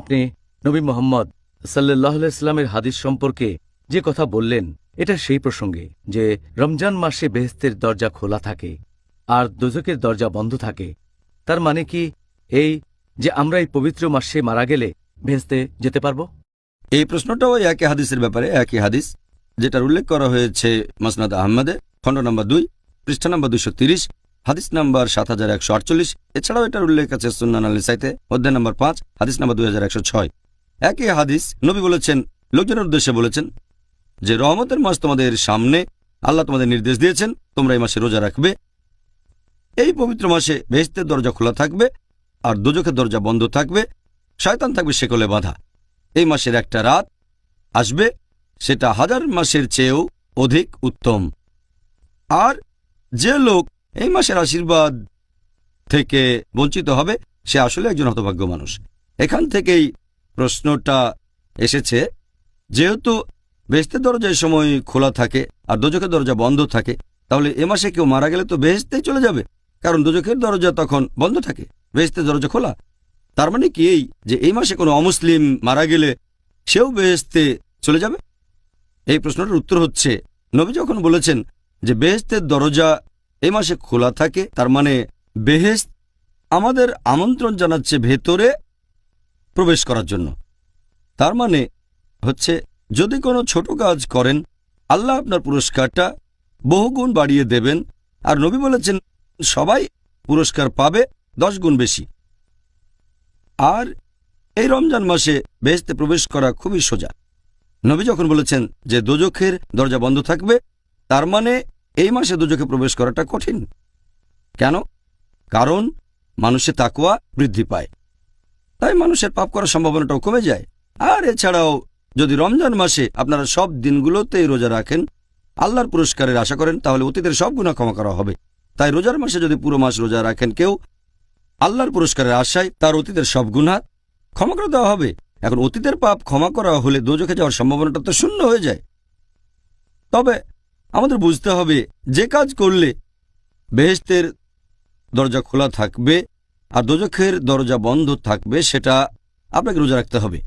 আপনি নবী মুহাম্মদ সাল্লাল্লাহু আলাইহি ওয়াসাল্লামের হাদিস সম্পর্কে যে কথা বললেন এটা সেই প্রসঙ্গে যে রমজান মাসে বেহেশতের দরজা খোলা থাকে আর দোজখের দরজা বন্ধ থাকে। তার মানে কি এই যে আমরা এই পবিত্র মাসে মারা গেলে বেহেশতে যেতে পারব? এই প্রশ্নটাও একই হাদিসের ব্যাপারে, একই হাদিস যেটার উল্লেখ করা হয়েছে মাসনাদ আহমদে, খণ্ড নম্বর 2, পৃষ্ঠা নম্বর 230, হাদিস নাম্বার 7148। এছাড়াও এটার উল্লেখ আছে সুন্নান আল-নিসাইতে, অধ্যায় নম্বর 5, হাদিস নাম্বার 2106। একই হাদিস নবী বলেছেন, লোকজনের উদ্দেশ্যে বলেছেন যে রহমতের মাস তোমাদের সামনে, আল্লাহ তোমাদের নির্দেশ দিয়েছেন তোমরা এই মাসে রোজা রাখবে। এই পবিত্র মাসে বেহেশতের দরজা খোলা থাকবে আর দোজখের দরজা বন্ধ থাকবে, শয়তান থাকবে শেকলে বাঁধা। এই মাসের একটা রাত আসবে, সেটা 1000 মাসের চেয়েও অধিক উত্তম। আর যে লোক এই মাসের আশীর্বাদ থেকে বঞ্চিত হবে সে আসলে একজন হতভাগ্য মানুষ। এখান থেকেই প্রশ্নটা এসেছে, যেহেতু বেহেশতের দরজা এই সময় খোলা থাকে আর দোজখের দরজা বন্ধ থাকে, তাহলে এ মাসে কেউ মারা গেলে তো বেহেশতেই চলে যাবে, কারণ দোজখের দরজা তখন বন্ধ থাকে, বেহেশতের দরজা খোলা। তার মানে কি এই যে এই মাসে কোনো অমুসলিম মারা গেলে সেও বেহেশতে চলে যাবে? এই প্রশ্নটার উত্তর হচ্ছে, নবী যখন বলেছেন যে বেহেশতের দরজা এই মাসে খোলা থাকে, তার মানে বেহেশত আমাদের আমন্ত্রণ জানাচ্ছে ভেতরে প্রবেশ করার জন্য। তার মানে হচ্ছে যদি কোনো ছোট কাজ করেন আল্লাহ আপনার পুরস্কারটা বহুগুণ বাড়িয়ে দেবেন, আর নবী বলেছেন সবাই পুরস্কার পাবে 10 গুণ বেশি। আর এই রমজান মাসে বেহেশতে প্রবেশ করা খুবই সোজা। নবী যখন বলেছেন যে দোজখের দরজা বন্ধ থাকবে, তার মানে এই মাসে দোজখে প্রবেশ করাটা কঠিন। কেন? কারণ মানুষের তাকওয়া বৃদ্ধি পায়, তাই মানুষের পাপ করার সম্ভাবনাটাও কমে যায়। আর এছাড়াও যদি রমজান মাসে আপনারা সব দিনগুলোতেই রোজা রাখেন, আল্লাহর পুরস্কারের আশা করেন, তাহলে অতীতের সব গুনাহ ক্ষমা করা হবে। তাই রোজার মাসে যদি পুরো মাস রোজা রাখেন কেউ, আল্লাহর পুরস্কারের আশায় তার অতীতের সব গুনাহ ক্ষমা করে দেওয়া হবে। এখন অতীতের পাপ ক্ষমা করা হলে দোজখে যাওয়ার সম্ভাবনাটা তো শূন্য হয়ে যায়। তবে আমাদের বুঝতে হবে যে কাজ করলে বেহেশতের দরজা খোলা থাকবে আর দোজখের দরজা বন্ধ থাকবে সেটা আপনাকে রোজা রাখতে হবে।